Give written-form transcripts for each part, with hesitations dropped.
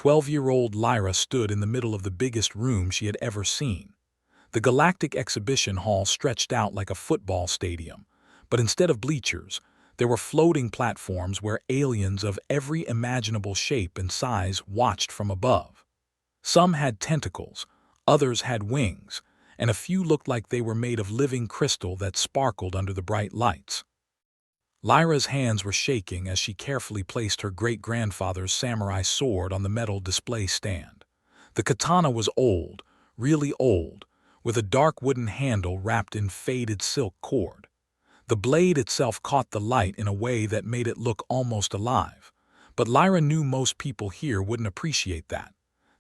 12-year-old Lyra stood in the middle of the biggest room she had ever seen. The Galactic Exhibition Hall stretched out like a football stadium, but instead of bleachers, there were floating platforms where aliens of every imaginable shape and size watched from above. Some had tentacles, others had wings, and a few looked like they were made of living crystal that sparkled under the bright lights. Lyra's hands were shaking as she carefully placed her great-grandfather's samurai sword on the metal display stand. The katana was old, really old, with a dark wooden handle wrapped in faded silk cord. The blade itself caught the light in a way that made it look almost alive. But Lyra knew most people here wouldn't appreciate that.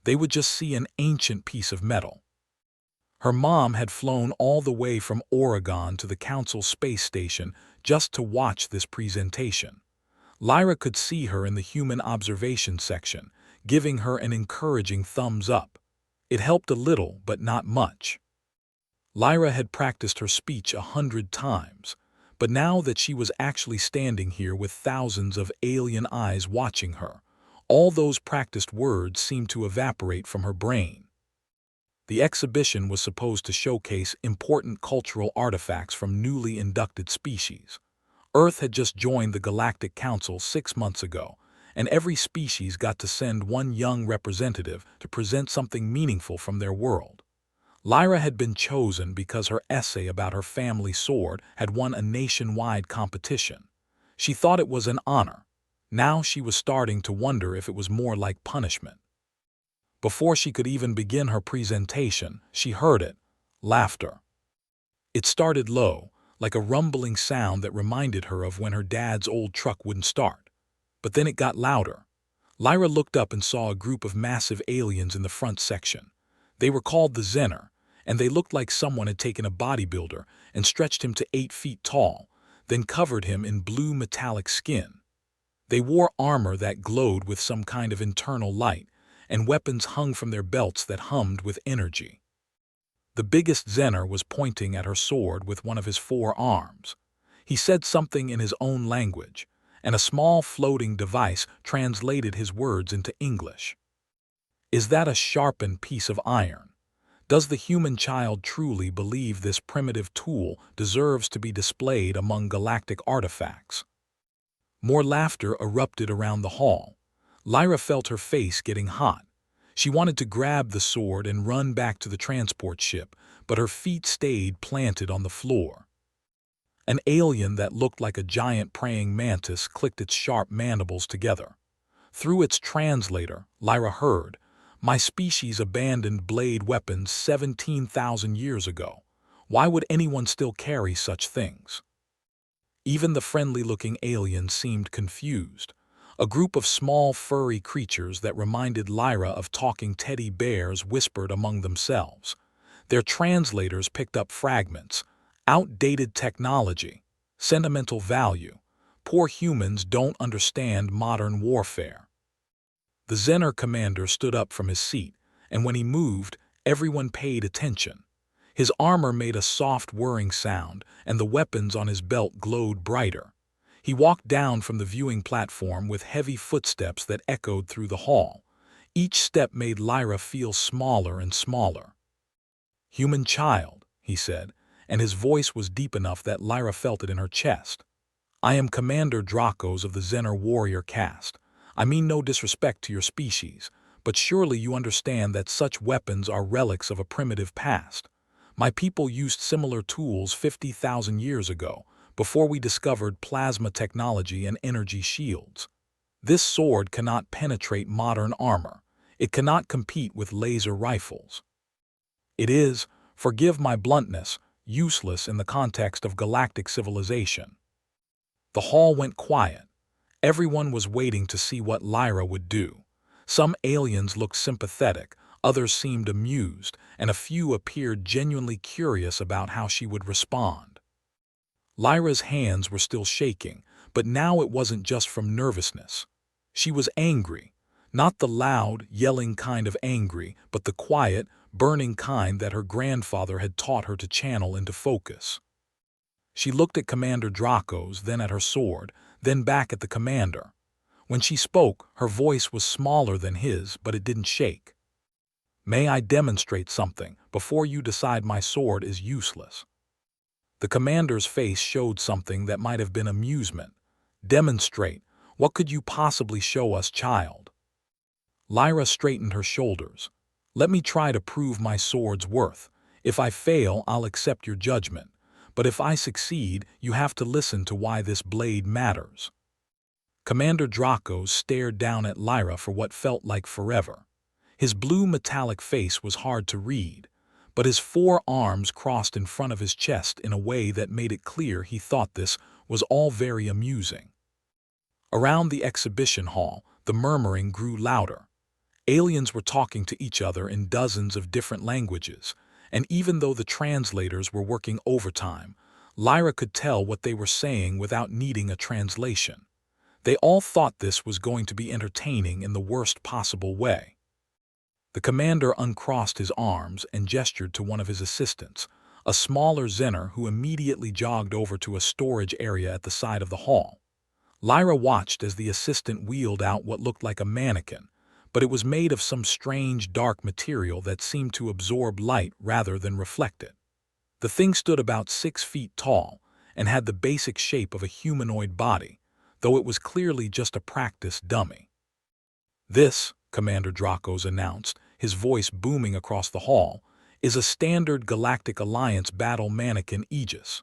They would just see an ancient piece of metal. Her mom had flown all the way from Oregon to the Council Space Station just to watch this presentation. Lyra could see her in the human observation section, giving her an encouraging thumbs up. It helped a little, but not much. Lyra had practiced her speech 100 times, but now that she was actually standing here with thousands of alien eyes watching her, all those practiced words seemed to evaporate from her brain. The exhibition was supposed to showcase important cultural artifacts from newly inducted species. Earth had just joined the Galactic Council 6 months ago, and every species got to send one young representative to present something meaningful from their world. Lyra had been chosen because her essay about her family sword had won a nationwide competition. She thought it was an honor. Now she was starting to wonder if it was more like punishment. Before she could even begin her presentation, she heard it: laughter. It started low, like a rumbling sound that reminded her of when her dad's old truck wouldn't start. But then it got louder. Lyra looked up and saw a group of massive aliens in the front section. They were called the Zener, and they looked like someone had taken a bodybuilder and stretched him to 8 feet tall, then covered him in blue metallic skin. They wore armor that glowed with some kind of internal light, and weapons hung from their belts that hummed with energy. The biggest Zener was pointing at her sword with one of his 4 arms. He said something in his own language, and a small floating device translated his words into English. Is that a sharpened piece of iron? Does the human child truly believe this primitive tool deserves to be displayed among galactic artifacts? More laughter erupted around the hall. Lyra felt her face getting hot. She wanted to grab the sword and run back to the transport ship, but her feet stayed planted on the floor. An alien that looked like a giant praying mantis clicked its sharp mandibles together. Through its translator, Lyra heard, "My species abandoned blade weapons 17,000 years ago. Why would anyone still carry such things?" Even the friendly-looking alien seemed confused. A group of small furry creatures that reminded Lyra of talking teddy bears whispered among themselves. Their translators picked up fragments: outdated technology, sentimental value, poor humans don't understand modern warfare. The Zener commander stood up from his seat, and when he moved, everyone paid attention. His armor made a soft whirring sound, and the weapons on his belt glowed brighter. He walked down from the viewing platform with heavy footsteps that echoed through the hall. Each step made Lyra feel smaller and smaller. "Human child," he said, and his voice was deep enough that Lyra felt it in her chest. "I am Commander Dracos of the Zener warrior caste. I mean no disrespect to your species, but surely you understand that such weapons are relics of a primitive past. My people used similar tools 50,000 years ago, before we discovered plasma technology and energy shields. This sword cannot penetrate modern armor. It cannot compete with laser rifles. It is, forgive my bluntness, useless in the context of galactic civilization." The hall went quiet. Everyone was waiting to see what Lyra would do. Some aliens looked sympathetic, others seemed amused, and a few appeared genuinely curious about how she would respond. Lyra's hands were still shaking, but now it wasn't just from nervousness. She was angry, not the loud, yelling kind of angry, but the quiet, burning kind that her grandfather had taught her to channel into focus. She looked at Commander Dracos, then at her sword, then back at the commander. When she spoke, her voice was smaller than his, but it didn't shake. "May I demonstrate something before you decide my sword is useless?" The commander's face showed something that might have been amusement. "Demonstrate? What could you possibly show us, child?" Lyra straightened her shoulders. "Let me try to prove my sword's worth. If I fail, I'll accept your judgment. But if I succeed, you have to listen to why this blade matters." Commander Draco stared down at Lyra for what felt like forever. His blue metallic face was hard to read, but his 4 arms crossed in front of his chest in a way that made it clear he thought this was all very amusing. Around the exhibition hall, the murmuring grew louder. Aliens were talking to each other in dozens of different languages, and even though the translators were working overtime, Lyra could tell what they were saying without needing a translation. They all thought this was going to be entertaining in the worst possible way. The commander uncrossed his arms and gestured to one of his assistants, a smaller Zener who immediately jogged over to a storage area at the side of the hall. Lyra watched as the assistant wheeled out what looked like a mannequin, but it was made of some strange dark material that seemed to absorb light rather than reflect it. The thing stood about 6 feet tall and had the basic shape of a humanoid body, though it was clearly just a practice dummy. "This," Commander Dracos announced, his voice booming across the hall, "is a standard Galactic Alliance battle mannequin Aegis.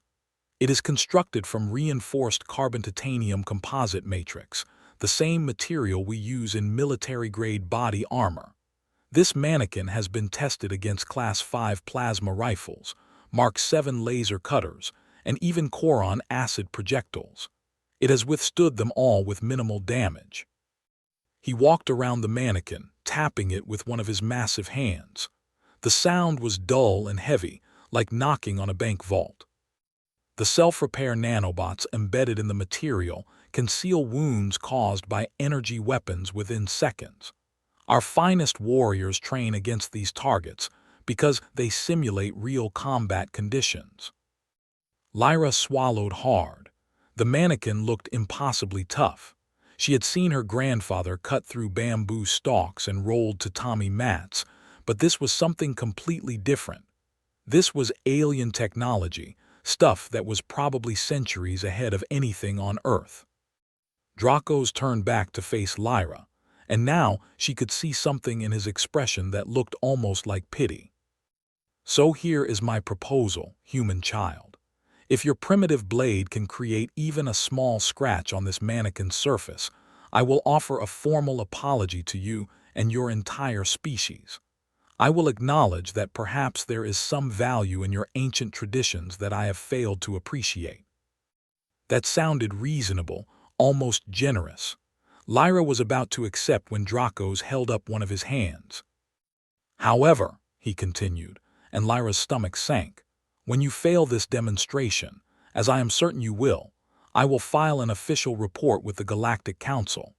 It is constructed from reinforced carbon-titanium composite matrix, the same material we use in military-grade body armor. This mannequin has been tested against Class 5 plasma rifles, Mark 7 laser cutters, and even Choron acid projectiles. It has withstood them all with minimal damage." He walked around the mannequin, tapping it with one of his massive hands. The sound was dull and heavy, like knocking on a bank vault. The self-repair nanobots embedded in the material can seal wounds caused by energy weapons within seconds. Our finest warriors train against these targets because they simulate real combat conditions. Lyra swallowed hard. The mannequin looked impossibly tough. She had seen her grandfather cut through bamboo stalks and rolled tatami mats, but this was something completely different. This was alien technology, stuff that was probably centuries ahead of anything on Earth. Dracos turned back to face Lyra, and now she could see something in his expression that looked almost like pity. "So here is my proposal, human child. If your primitive blade can create even a small scratch on this mannequin's surface, I will offer a formal apology to you and your entire species. I will acknowledge that perhaps there is some value in your ancient traditions that I have failed to appreciate." That sounded reasonable, almost generous. Lyra was about to accept when Dracos held up one of his hands. "However," he continued, and Lyra's stomach sank, "when you fail this demonstration, as I am certain you will, I will file an official report with the Galactic Council.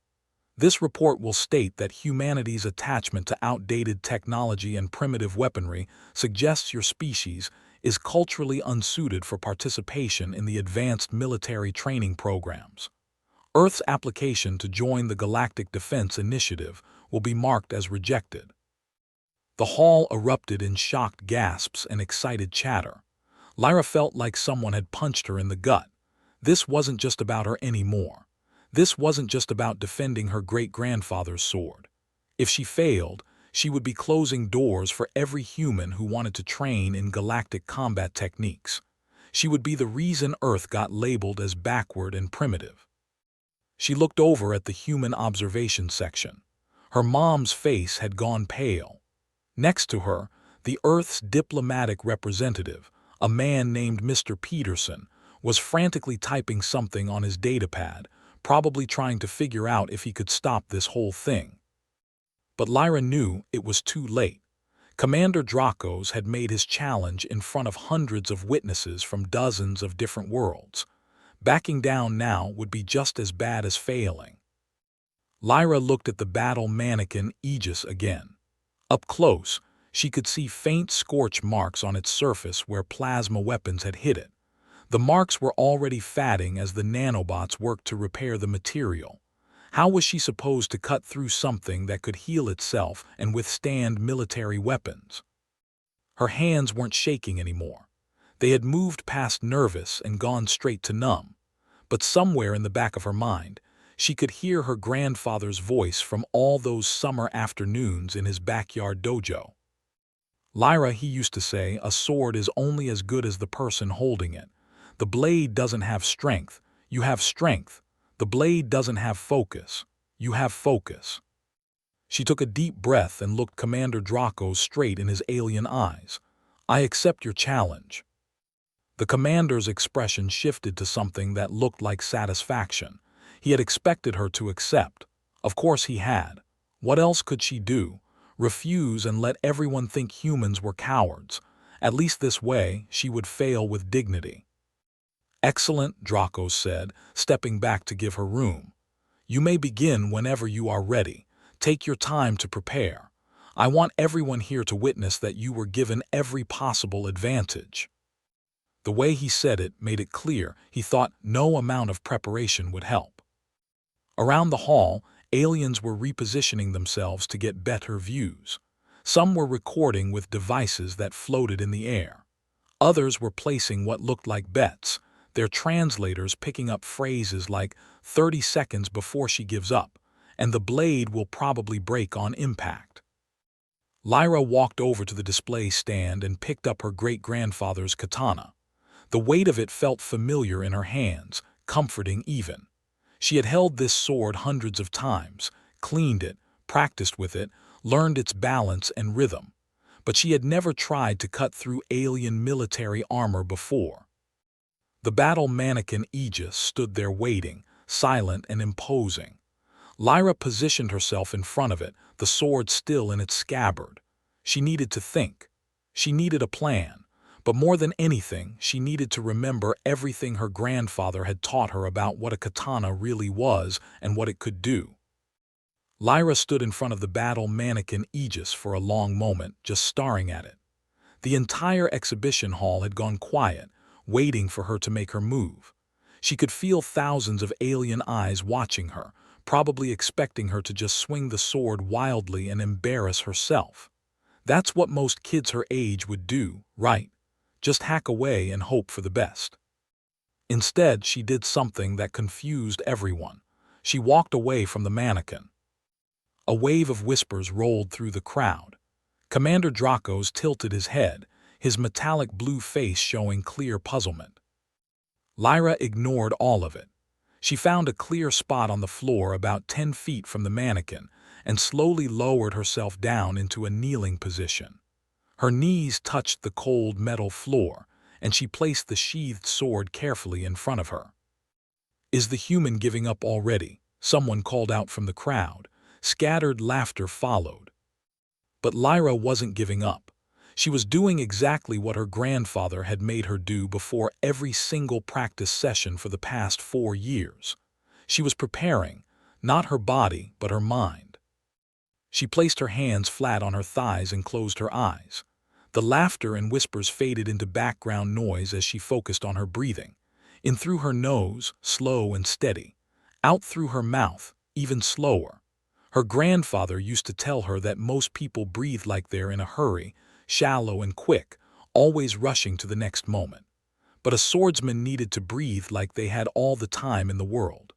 This report will state that humanity's attachment to outdated technology and primitive weaponry suggests your species is culturally unsuited for participation in the advanced military training programs. Earth's application to join the Galactic Defense Initiative will be marked as rejected." The hall erupted in shocked gasps and excited chatter. Lyra felt like someone had punched her in the gut. This wasn't just about her anymore. This wasn't just about defending her great-grandfather's sword. If she failed, she would be closing doors for every human who wanted to train in galactic combat techniques. She would be the reason Earth got labeled as backward and primitive. She looked over at the human observation section. Her mom's face had gone pale. Next to her, the Earth's diplomatic representative, a man named Mr. Peterson, was frantically typing something on his datapad, probably trying to figure out if he could stop this whole thing. But Lyra knew it was too late. Commander Dracos had made his challenge in front of hundreds of witnesses from dozens of different worlds. Backing down now would be just as bad as failing. Lyra looked at the battle mannequin Aegis again. Up close, she could see faint scorch marks on its surface where plasma weapons had hit it. The marks were already fading as the nanobots worked to repair the material. How was she supposed to cut through something that could heal itself and withstand military weapons? Her hands weren't shaking anymore. They had moved past nervous and gone straight to numb. But somewhere in the back of her mind, she could hear her grandfather's voice from all those summer afternoons in his backyard dojo. Lyra, he used to say, a sword is only as good as the person holding it. The blade doesn't have strength. You have strength. The blade doesn't have focus. You have focus. She took a deep breath and looked Commander Draco straight in his alien eyes. I accept your challenge. The commander's expression shifted to something that looked like satisfaction. He had expected her to accept. Of course he had. What else could she do? Refuse and let everyone think humans were cowards. At least this way, she would fail with dignity. Excellent, Draco said, stepping back to give her room. You may begin whenever you are ready. Take your time to prepare. I want everyone here to witness that you were given every possible advantage. The way he said it made it clear he thought no amount of preparation would help. Around the hall, aliens were repositioning themselves to get better views. Some were recording with devices that floated in the air. Others were placing what looked like bets, their translators picking up phrases like 30 seconds before she gives up, and the blade will probably break on impact. Lyra walked over to the display stand and picked up her great-grandfather's katana. The weight of it felt familiar in her hands, comforting even. She had held this sword hundreds of times, cleaned it, practiced with it, learned its balance and rhythm. But she had never tried to cut through alien military armor before. The battle mannequin Aegis stood there waiting, silent and imposing. Lyra positioned herself in front of it, the sword still in its scabbard. She needed to think. She needed a plan. But more than anything, she needed to remember everything her grandfather had taught her about what a katana really was and what it could do. Lyra stood in front of the battle mannequin Aegis for a long moment, just staring at it. The entire exhibition hall had gone quiet, waiting for her to make her move. She could feel thousands of alien eyes watching her, probably expecting her to just swing the sword wildly and embarrass herself. That's what most kids her age would do, right? Just hack away and hope for the best. Instead, she did something that confused everyone. She walked away from the mannequin. A wave of whispers rolled through the crowd. Commander Dracos tilted his head, his metallic blue face showing clear puzzlement. Lyra ignored all of it. She found a clear spot on the floor about 10 feet from the mannequin and slowly lowered herself down into a kneeling position. Her knees touched the cold metal floor, and she placed the sheathed sword carefully in front of her. Is the human giving up already? Someone called out from the crowd. Scattered laughter followed. But Lyra wasn't giving up. She was doing exactly what her grandfather had made her do before every single practice session for the past 4 years. She was preparing, not her body, but her mind. She placed her hands flat on her thighs and closed her eyes. The laughter and whispers faded into background noise as she focused on her breathing. In through her nose, slow and steady. Out through her mouth, even slower. Her grandfather used to tell her that most people breathe like they're in a hurry, shallow and quick, always rushing to the next moment. But a swordsman needed to breathe like they had all the time in the world.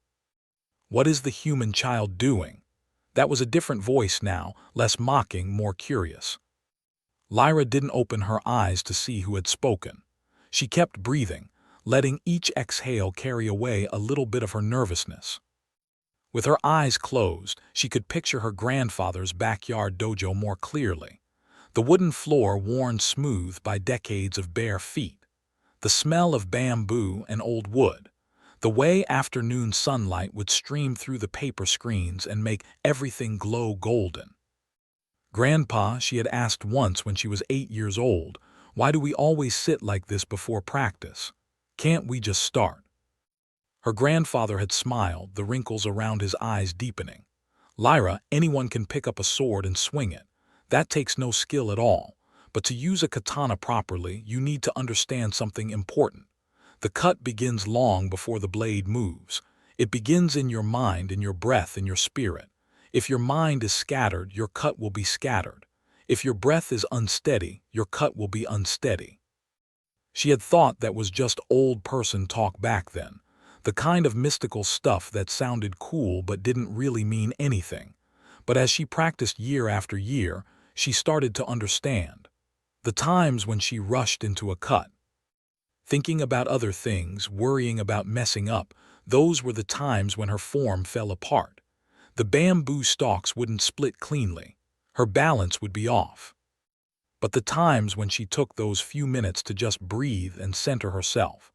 What is the human child doing? That was a different voice now, less mocking, more curious. Lyra didn't open her eyes to see who had spoken. She kept breathing, letting each exhale carry away a little bit of her nervousness. With her eyes closed, she could picture her grandfather's backyard dojo more clearly. The wooden floor worn smooth by decades of bare feet. The smell of bamboo and old wood. The way afternoon sunlight would stream through the paper screens and make everything glow golden. Grandpa, she had asked once when she was 8 years old, why do we always sit like this before practice? Can't we just start? Her grandfather had smiled, the wrinkles around his eyes deepening. Lyra, anyone can pick up a sword and swing it. That takes no skill at all. But to use a katana properly, you need to understand something important. The cut begins long before the blade moves. It begins in your mind, in your breath, in your spirit. If your mind is scattered, your cut will be scattered. If your breath is unsteady, your cut will be unsteady. She had thought that was just old person talk back then, the kind of mystical stuff that sounded cool but didn't really mean anything. But as she practiced year after year, she started to understand. The times when she rushed into a cut, thinking about other things, worrying about messing up, those were the times when her form fell apart. The bamboo stalks wouldn't split cleanly. Her balance would be off. But the times when she took those few minutes to just breathe and center herself,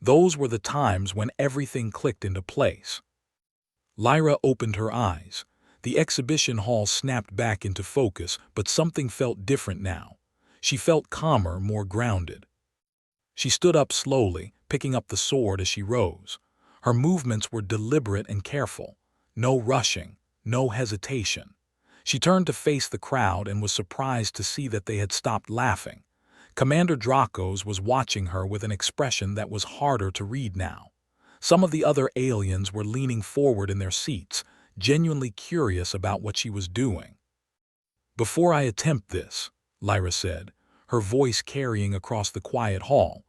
those were the times when everything clicked into place. Lyra opened her eyes. The exhibition hall snapped back into focus, but something felt different now. She felt calmer, more grounded. She stood up slowly, picking up the sword as she rose. Her movements were deliberate and careful. No rushing, no hesitation. She turned to face the crowd and was surprised to see that they had stopped laughing. Commander Dracos was watching her with an expression that was harder to read now. Some of the other aliens were leaning forward in their seats, genuinely curious about what she was doing. "Before I attempt this," Lyra said, her voice carrying across the quiet hall,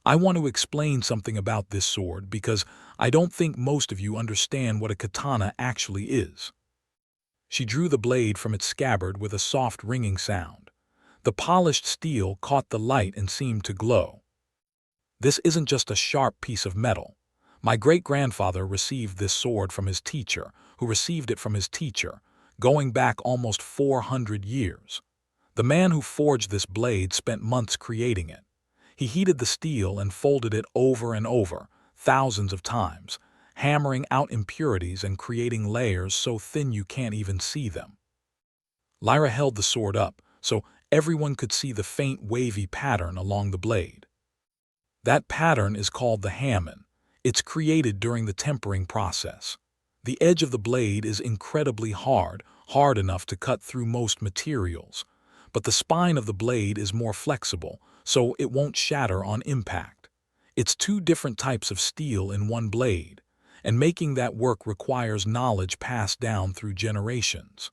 "I want to explain something about this sword because I don't think most of you understand what a katana actually is." She drew the blade from its scabbard with a soft ringing sound. The polished steel caught the light and seemed to glow. "This isn't just a sharp piece of metal. My great-grandfather received this sword from his teacher, who received it from his teacher, going back almost 400 years. The man who forged this blade spent months creating it. He heated the steel and folded it over and over, thousands of times, hammering out impurities and creating layers so thin you can't even see them." Lyra held the sword up so everyone could see the faint wavy pattern along the blade. "That pattern is called the Hammon. It's created during the tempering process. The edge of the blade is incredibly hard, hard enough to cut through most materials, but the spine of the blade is more flexible, so it won't shatter on impact. It's two different types of steel in one blade, and making that work requires knowledge passed down through generations."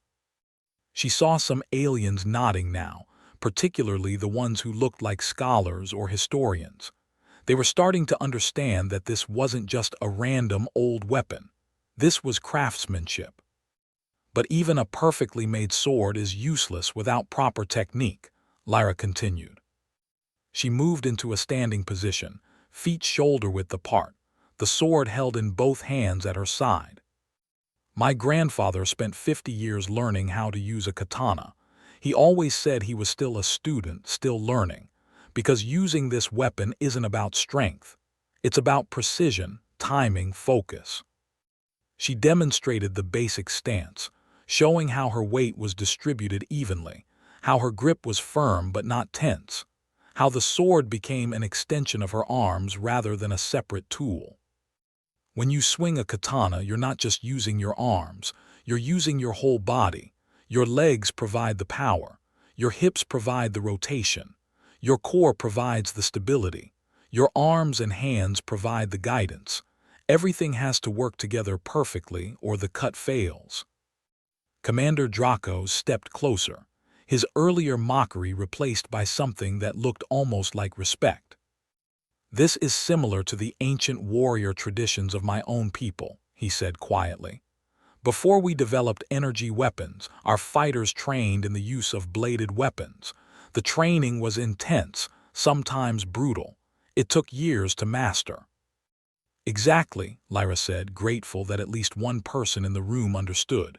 She saw some aliens nodding now, particularly the ones who looked like scholars or historians. They were starting to understand that this wasn't just a random old weapon. This was craftsmanship. "But even a perfectly made sword is useless without proper technique," Lyra continued. She moved into a standing position, feet shoulder-width apart, the sword held in both hands at her side. "My grandfather spent 50 years learning how to use a katana. He always said he was still a student, still learning, because using this weapon isn't about strength. It's about precision, timing, focus." She demonstrated the basic stance, showing how her weight was distributed evenly, how her grip was firm but not tense, how the sword became an extension of her arms rather than a separate tool. When you swing a katana, you're not just using your arms, you're using your whole body. Your legs provide the power, your hips provide the rotation, your core provides the stability, your arms and hands provide the guidance. Everything has to work together perfectly or the cut fails. Commander Dracos stepped closer, his earlier mockery replaced by something that looked almost like respect. "This is similar to the ancient warrior traditions of my own people," he said quietly. "Before we developed energy weapons, our fighters trained in the use of bladed weapons. The training was intense, sometimes brutal. It took years to master." "Exactly," Lyra said, grateful that at least one person in the room understood.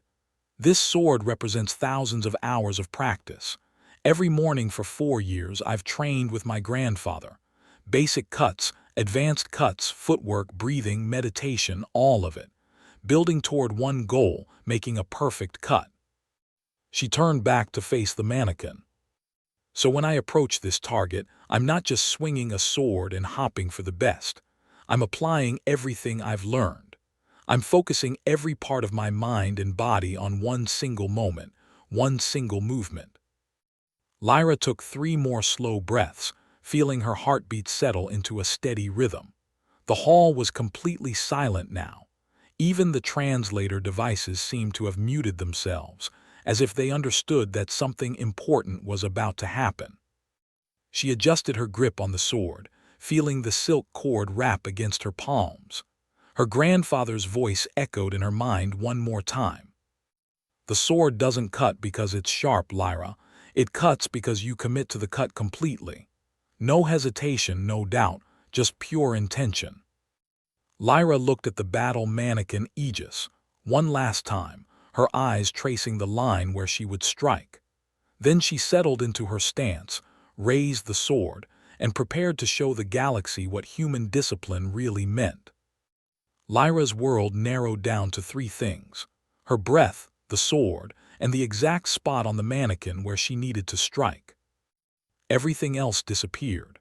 "This sword represents thousands of hours of practice. Every morning for 4 years I've trained with my grandfather. Basic cuts, advanced cuts, footwork, breathing, meditation, all of it. Building toward one goal, making a perfect cut." She turned back to face the mannequin. "So when I approach this target, I'm not just swinging a sword and hopping for the best. I'm applying everything I've learned. I'm focusing every part of my mind and body on one single moment, one single movement." Lyra took 3 more slow breaths, feeling her heartbeat settle into a steady rhythm. The hall was completely silent now. Even the translator devices seemed to have muted themselves, as if they understood that something important was about to happen. She adjusted her grip on the sword, feeling the silk cord wrap against her palms. Her grandfather's voice echoed in her mind one more time. The sword doesn't cut because it's sharp, Lyra. It cuts because you commit to the cut completely. No hesitation, no doubt, just pure intention. Lyra looked at the battle mannequin Aegis one last time, her eyes tracing the line where she would strike. Then she settled into her stance, raised the sword, and prepared to show the galaxy what human discipline really meant. Lyra's world narrowed down to three things: her breath, the sword, and the exact spot on the mannequin where she needed to strike. Everything else disappeared.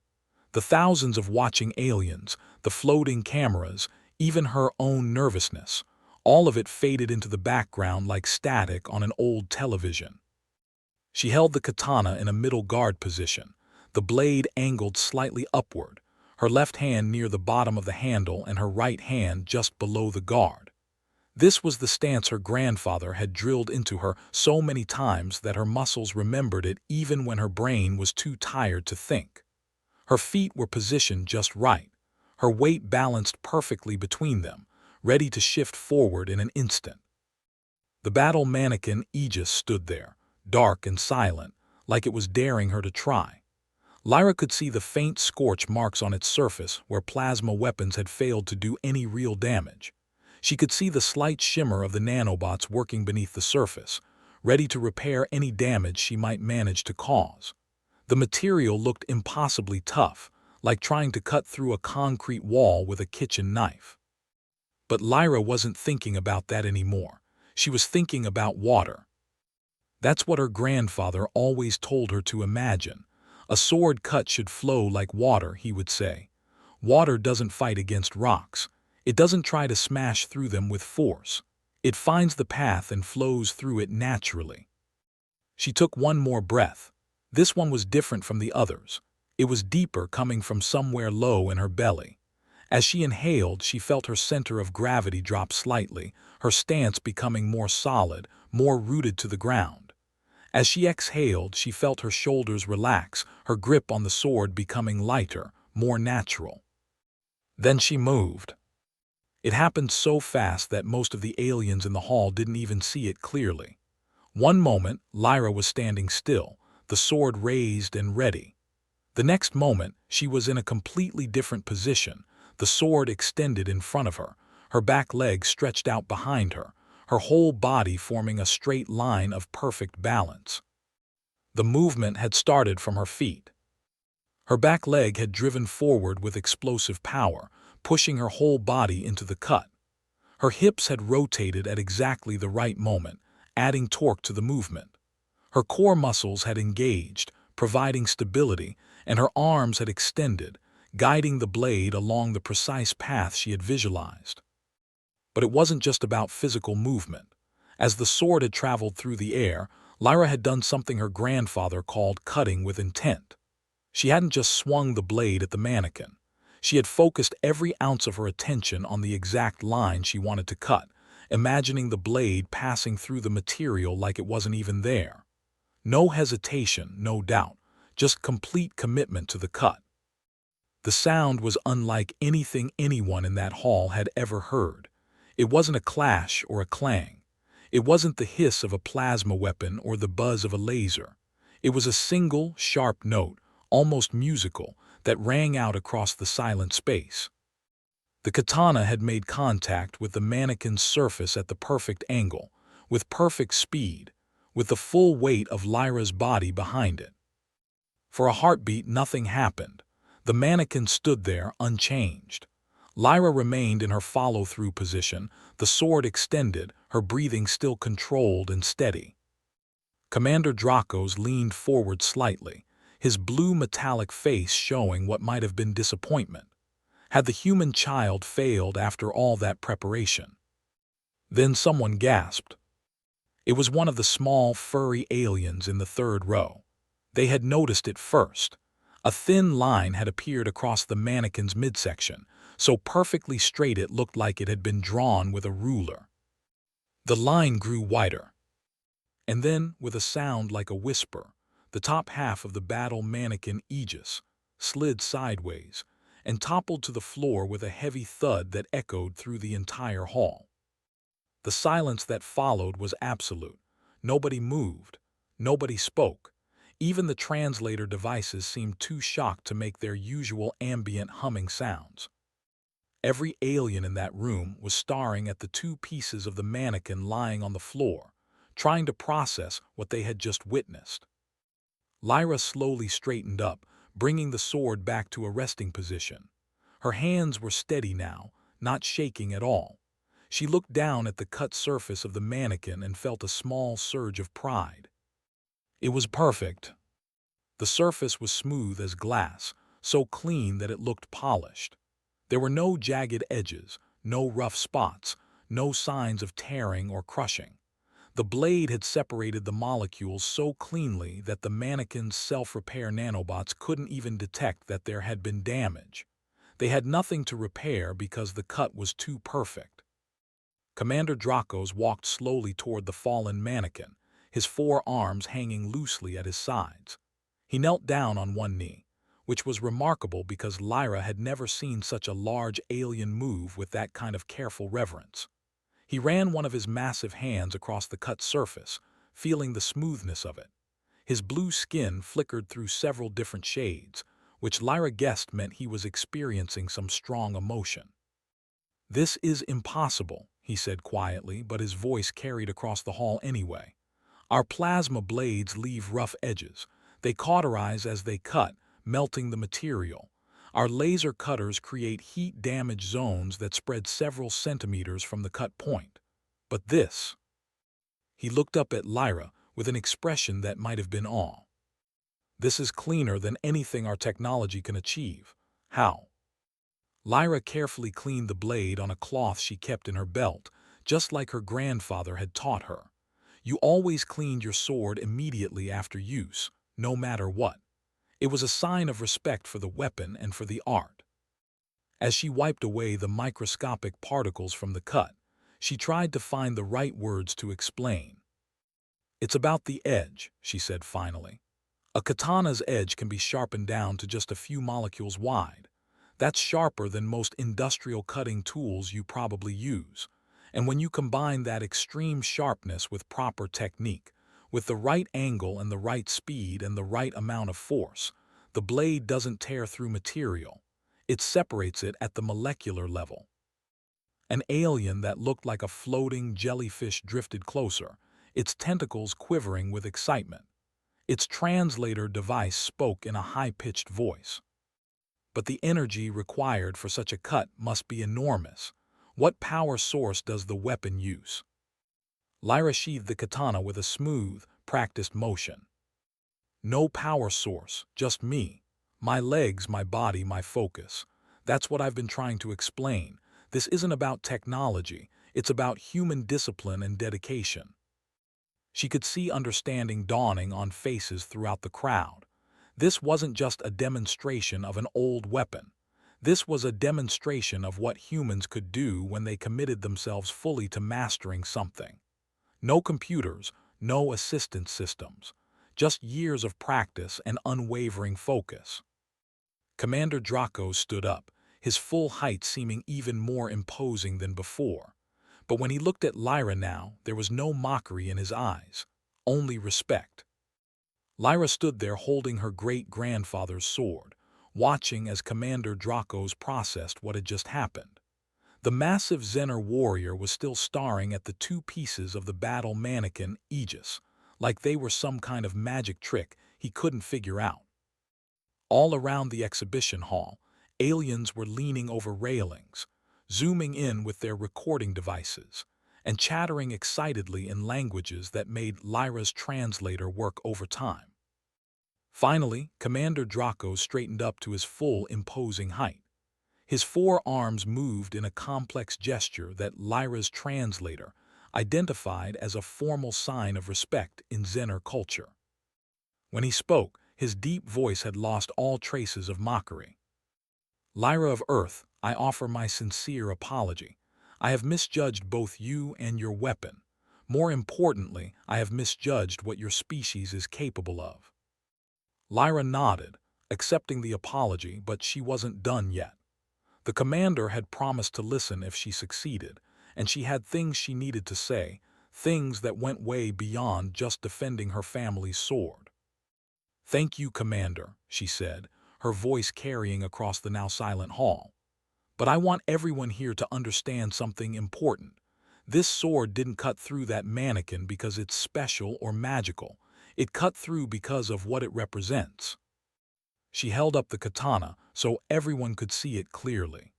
The thousands of watching aliens, the floating cameras, even her own nervousness, all of it faded into the background like static on an old television. She held the katana in a middle guard position, the blade angled slightly upward, her left hand near the bottom of the handle and her right hand just below the guard. This was the stance her grandfather had drilled into her so many times that her muscles remembered it even when her brain was too tired to think. Her feet were positioned just right, her weight balanced perfectly between them, ready to shift forward in an instant. The battle mannequin Aegis stood there, dark and silent, like it was daring her to try. Lyra could see the faint scorch marks on its surface where plasma weapons had failed to do any real damage. She could see the slight shimmer of the nanobots working beneath the surface, ready to repair any damage she might manage to cause. The material looked impossibly tough, like trying to cut through a concrete wall with a kitchen knife. But Lyra wasn't thinking about that anymore. She was thinking about water. That's what her grandfather always told her to imagine. A sword cut should flow like water, he would say. Water doesn't fight against rocks. It doesn't try to smash through them with force. It finds the path and flows through it naturally. She took one more breath. This one was different from the others. It was deeper, coming from somewhere low in her belly. As she inhaled, she felt her center of gravity drop slightly, her stance becoming more solid, more rooted to the ground. As she exhaled, she felt her shoulders relax, her grip on the sword becoming lighter, more natural. Then she moved. It happened so fast that most of the aliens in the hall didn't even see it clearly. One moment, Lyra was standing still, the sword raised and ready. The next moment, she was in a completely different position, the sword extended in front of her, her back leg stretched out behind her, her whole body forming a straight line of perfect balance. The movement had started from her feet. Her back leg had driven forward with explosive power, pushing her whole body into the cut. Her hips had rotated at exactly the right moment, adding torque to the movement. Her core muscles had engaged, providing stability, and her arms had extended, guiding the blade along the precise path she had visualized. But it wasn't just about physical movement. As the sword had traveled through the air, Lyra had done something her grandfather called cutting with intent. She hadn't just swung the blade at the mannequin. She had focused every ounce of her attention on the exact line she wanted to cut, imagining the blade passing through the material like it wasn't even there. No hesitation, no doubt, just complete commitment to the cut. The sound was unlike anything anyone in that hall had ever heard. It wasn't a clash or a clang. It wasn't the hiss of a plasma weapon or the buzz of a laser. It was a single, sharp note, almost musical, that rang out across the silent space. The katana had made contact with the mannequin's surface at the perfect angle, with perfect speed, with the full weight of Lyra's body behind it. For a heartbeat, nothing happened. The mannequin stood there unchanged. Lyra remained in her follow-through position, the sword extended, her breathing still controlled and steady. Commander Dracos leaned forward slightly, his blue metallic face showing what might have been disappointment. Had the human child failed after all that preparation? Then someone gasped. It was one of the small, furry aliens in the third row. They had noticed it first. A thin line had appeared across the mannequin's midsection, so perfectly straight it looked like it had been drawn with a ruler. The line grew wider, and then, with a sound like a whisper, the top half of the battle mannequin Aegis slid sideways and toppled to the floor with a heavy thud that echoed through the entire hall. The silence that followed was absolute. Nobody moved. Nobody spoke. Even the translator devices seemed too shocked to make their usual ambient humming sounds. Every alien in that room was staring at the two pieces of the mannequin lying on the floor, trying to process what they had just witnessed. Lyra slowly straightened up, bringing the sword back to a resting position. Her hands were steady now, not shaking at all. She looked down at the cut surface of the mannequin and felt a small surge of pride. It was perfect. The surface was smooth as glass, so clean that it looked polished. There were no jagged edges, no rough spots, no signs of tearing or crushing. The blade had separated the molecules so cleanly that the mannequin's self-repair nanobots couldn't even detect that there had been damage. They had nothing to repair because the cut was too perfect. Commander Dracos walked slowly toward the fallen mannequin, his four arms hanging loosely at his sides. He knelt down on one knee, which was remarkable because Lyra had never seen such a large alien move with that kind of careful reverence. He ran one of his massive hands across the cut surface, feeling the smoothness of it. His blue skin flickered through several different shades, which Lyra guessed meant he was experiencing some strong emotion. "This is impossible," he said quietly, but his voice carried across the hall anyway. "Our plasma blades leave rough edges. They cauterize as they cut, melting the material. Our laser cutters create heat-damaged zones that spread several centimeters from the cut point. But this—" He looked up at Lyra with an expression that might have been awe. "This is cleaner than anything our technology can achieve. How?" Lyra carefully cleaned the blade on a cloth she kept in her belt, just like her grandfather had taught her. You always cleaned your sword immediately after use, no matter what. It was a sign of respect for the weapon and for the art. As she wiped away the microscopic particles from the cut, she tried to find the right words to explain. "It's about the edge," she said finally. "A katana's edge can be sharpened down to just a few molecules wide. That's sharper than most industrial cutting tools you probably use. And when you combine that extreme sharpness with proper technique, with the right angle and the right speed and the right amount of force, the blade doesn't tear through material. It separates it at the molecular level." An alien that looked like a floating jellyfish drifted closer, its tentacles quivering with excitement. Its translator device spoke in a high-pitched voice. "But the energy required for such a cut must be enormous. What power source does the weapon use?" Lyra sheathed the katana with a smooth, practiced motion. "No power source, just me. My legs, my body, my focus. That's what I've been trying to explain. This isn't about technology, it's about human discipline and dedication." She could see understanding dawning on faces throughout the crowd. This wasn't just a demonstration of an old weapon. This was a demonstration of what humans could do when they committed themselves fully to mastering something. No computers, no assistance systems, just years of practice and unwavering focus. Commander Dracos stood up, his full height seeming even more imposing than before. But when he looked at Lyra now, there was no mockery in his eyes, only respect. Lyra stood there holding her great-grandfather's sword, watching as Commander Dracos processed what had just happened. The massive Zener warrior was still staring at the two pieces of the battle mannequin Aegis, like they were some kind of magic trick he couldn't figure out. All around the exhibition hall, aliens were leaning over railings, zooming in with their recording devices, and chattering excitedly in languages that made Lyra's translator work overtime. Finally, Commander Dracos straightened up to his full, imposing height. His four arms moved in a complex gesture that Lyra's translator identified as a formal sign of respect in Zener culture. When he spoke, his deep voice had lost all traces of mockery. "Lyra of Earth, I offer my sincere apology. I have misjudged both you and your weapon. More importantly, I have misjudged what your species is capable of." Lyra nodded, accepting the apology, but she wasn't done yet. The commander had promised to listen if she succeeded, and she had things she needed to say, things that went way beyond just defending her family's sword. "Thank you, Commander," she said, her voice carrying across the now silent hall. "But I want everyone here to understand something important. This sword didn't cut through that mannequin because it's special or magical. It cut through because of what it represents." She held up the katana so everyone could see it clearly.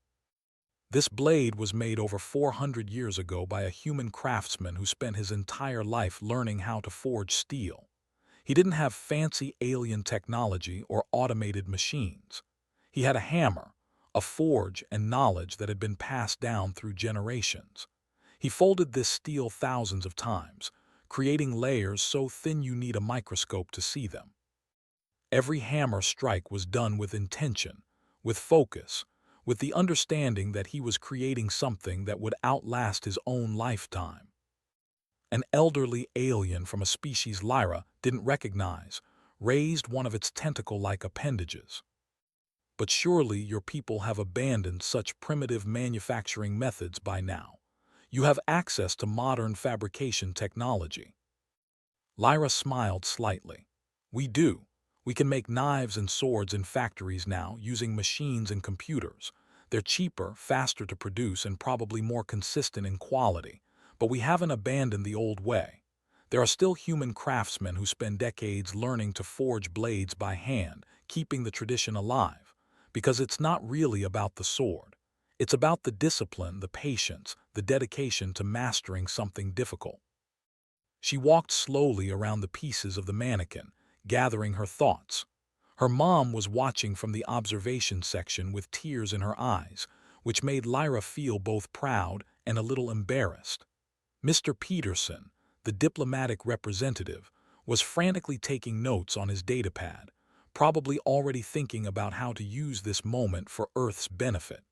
This blade was made over 400 years ago by a human craftsman who spent his entire life learning how to forge steel. He didn't have fancy alien technology or automated machines. He had a hammer, a forge, and knowledge that had been passed down through generations. He folded this steel thousands of times, creating layers so thin you need a microscope to see them. Every hammer strike was done with intention, with focus, with the understanding that he was creating something that would outlast his own lifetime. An elderly alien from a species Lyra didn't recognize raised one of its tentacle-like appendages. "But surely your people have abandoned such primitive manufacturing methods by now. You have access to modern fabrication technology." Lyra smiled slightly. "We do. We can make knives and swords in factories now using machines and computers. They're cheaper, faster to produce, and probably more consistent in quality. But we haven't abandoned the old way. There are still human craftsmen who spend decades learning to forge blades by hand, keeping the tradition alive. Because it's not really about the sword. It's about the discipline, the patience, the dedication to mastering something difficult." She walked slowly around the pieces of the mannequin, gathering her thoughts. Her mom was watching from the observation section with tears in her eyes, which made Lyra feel both proud and a little embarrassed. Mr. Peterson, the diplomatic representative, was frantically taking notes on his datapad, probably already thinking about how to use this moment for Earth's benefit.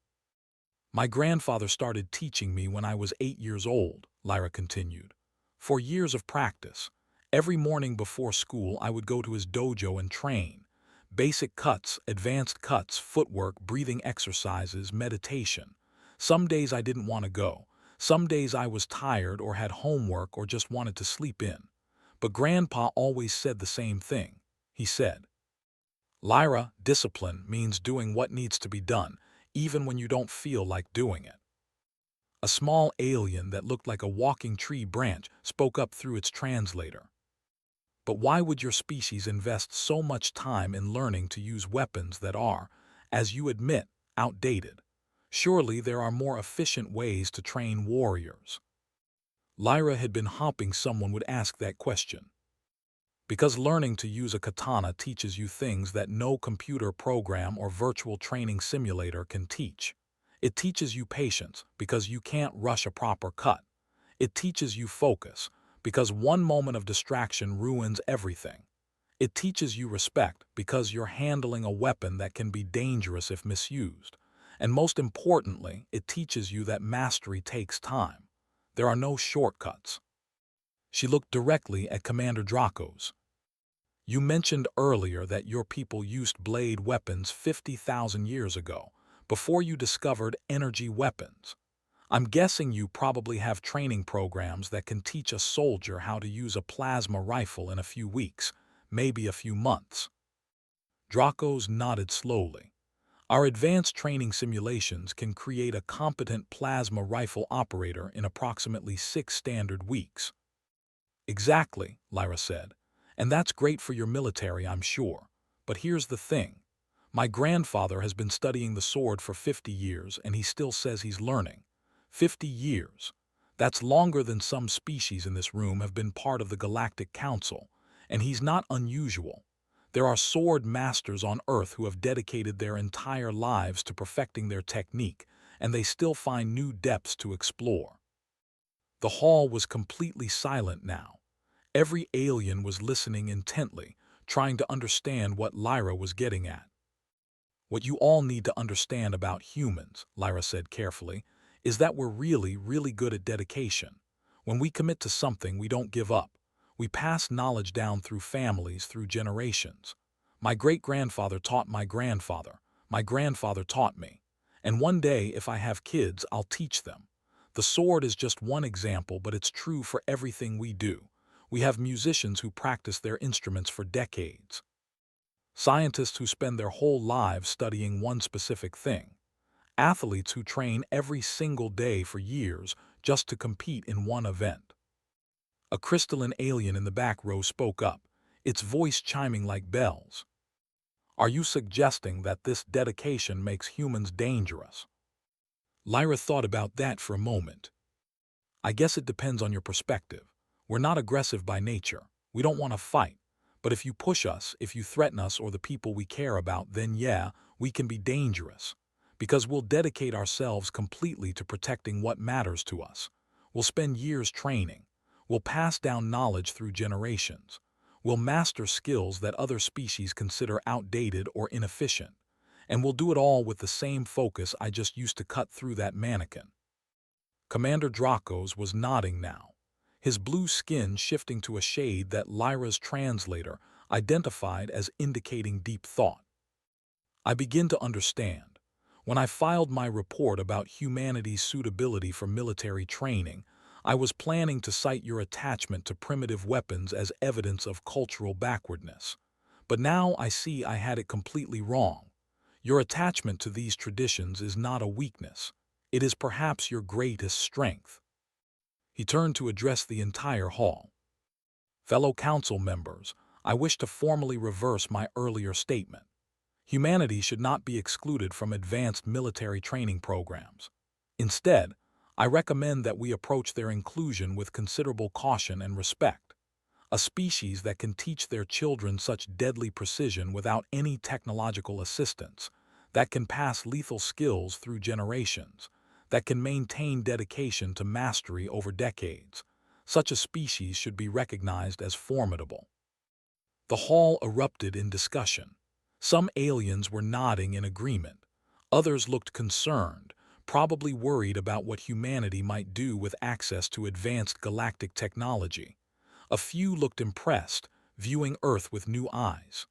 "My grandfather started teaching me when I was 8 years old," Lyra continued. "For years of practice. Every morning before school I would go to his dojo and train. Basic cuts, advanced cuts, footwork, breathing exercises, meditation. Some days I didn't want to go. Some days I was tired or had homework or just wanted to sleep in. But Grandpa always said the same thing. He said, 'Lyra, discipline means doing what needs to be done, even when you don't feel like doing it.'" A small alien that looked like a walking tree branch spoke up through its translator. "But why would your species invest so much time in learning to use weapons that are, as you admit, outdated? Surely there are more efficient ways to train warriors." Lyra had been hoping someone would ask that question. "Because learning to use a katana teaches you things that no computer program or virtual training simulator can teach. It teaches you patience because you can't rush a proper cut. It teaches you focus because one moment of distraction ruins everything. It teaches you respect because you're handling a weapon that can be dangerous if misused. And most importantly, it teaches you that mastery takes time. There are no shortcuts." She looked directly at Commander Dracos. "You mentioned earlier that your people used blade weapons 50,000 years ago, before you discovered energy weapons. I'm guessing you probably have training programs that can teach a soldier how to use a plasma rifle in a few weeks, maybe a few months." Dracos nodded slowly. "Our advanced training simulations can create a competent plasma rifle operator in approximately 6 standard weeks." "Exactly," Lyra said. "And that's great for your military, I'm sure. But here's the thing. My grandfather has been studying the sword for 50 years and he still says he's learning. 50 years. That's longer than some species in this room have been part of the Galactic Council, and he's not unusual. There are sword masters on Earth who have dedicated their entire lives to perfecting their technique, and they still find new depths to explore." The hall was completely silent now. Every alien was listening intently, trying to understand what Lyra was getting at. What you all need to understand about humans, Lyra said carefully, is that we're really, really good at dedication. When we commit to something, we don't give up. We pass knowledge down through families, through generations. My great-grandfather taught my grandfather. My grandfather taught me. And one day, if I have kids, I'll teach them. The sword is just one example, but it's true for everything we do. We have musicians who practice their instruments for decades. Scientists who spend their whole lives studying one specific thing. Athletes who train every single day for years just to compete in one event. A crystalline alien in the back row spoke up, its voice chiming like bells. Are you suggesting that this dedication makes humans dangerous? Lyra thought about that for a moment. I guess it depends on your perspective. We're not aggressive by nature. We don't want to fight. But if you push us, if you threaten us or the people we care about, then yeah, we can be dangerous. Because we'll dedicate ourselves completely to protecting what matters to us. We'll spend years training. We'll pass down knowledge through generations. We'll master skills that other species consider outdated or inefficient. And we'll do it all with the same focus I just used to cut through that mannequin. Commander Dracos was nodding now, his blue skin shifting to a shade that Lyra's translator identified as indicating deep thought. I begin to understand. When I filed my report about humanity's suitability for military training, I was planning to cite your attachment to primitive weapons as evidence of cultural backwardness. But now I see I had it completely wrong. Your attachment to these traditions is not a weakness. It is perhaps your greatest strength. He turned to address the entire hall. Fellow council members, I wish to formally reverse my earlier statement. Humanity should not be excluded from advanced military training programs. Instead, I recommend that we approach their inclusion with considerable caution and respect. A species that can teach their children such deadly precision without any technological assistance, that can pass lethal skills through generations, that can maintain dedication to mastery over decades. Such a species should be recognized as formidable. The hall erupted in discussion. Some aliens were nodding in agreement. Others looked concerned, probably worried about what humanity might do with access to advanced galactic technology. A few looked impressed, viewing Earth with new eyes.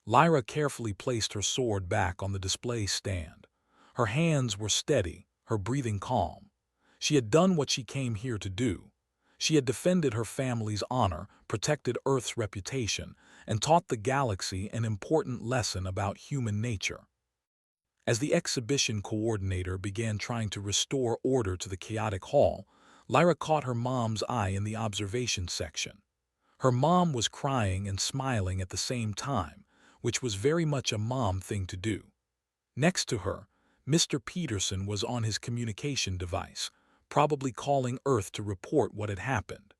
Lyra carefully placed her sword back on the display stand. Her hands were steady, her breathing calm. She had done what she came here to do. She had defended her family's honor, protected Earth's reputation, and taught the galaxy an important lesson about human nature. As the exhibition coordinator began trying to restore order to the chaotic hall, Lyra caught her mom's eye in the observation section. Her mom was crying and smiling at the same time, which was very much a mom thing to do. Next to her, Mr. Peterson was on his communication device, probably calling Earth to report what had happened.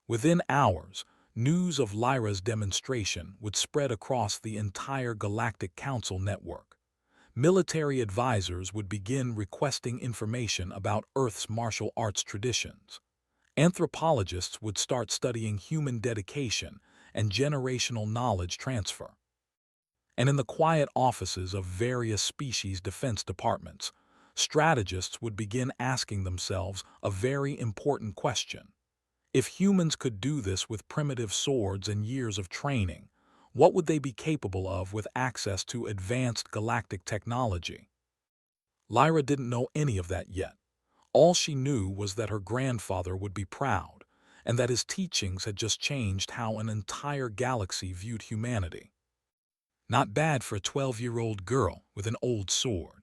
Within hours, news of Lyra's demonstration would spread across the entire Galactic Council network. Military advisors would begin requesting information about Earth's martial arts traditions. Anthropologists would start studying human dedication and generational knowledge transfer. And in the quiet offices of various species defense departments, strategists would begin asking themselves a very important question. If humans could do this with primitive swords and years of training, what would they be capable of with access to advanced galactic technology? Lyra didn't know any of that yet. All she knew was that her grandfather would be proud, and that his teachings had just changed how an entire galaxy viewed humanity. Not bad for a 12-year-old girl with an old sword.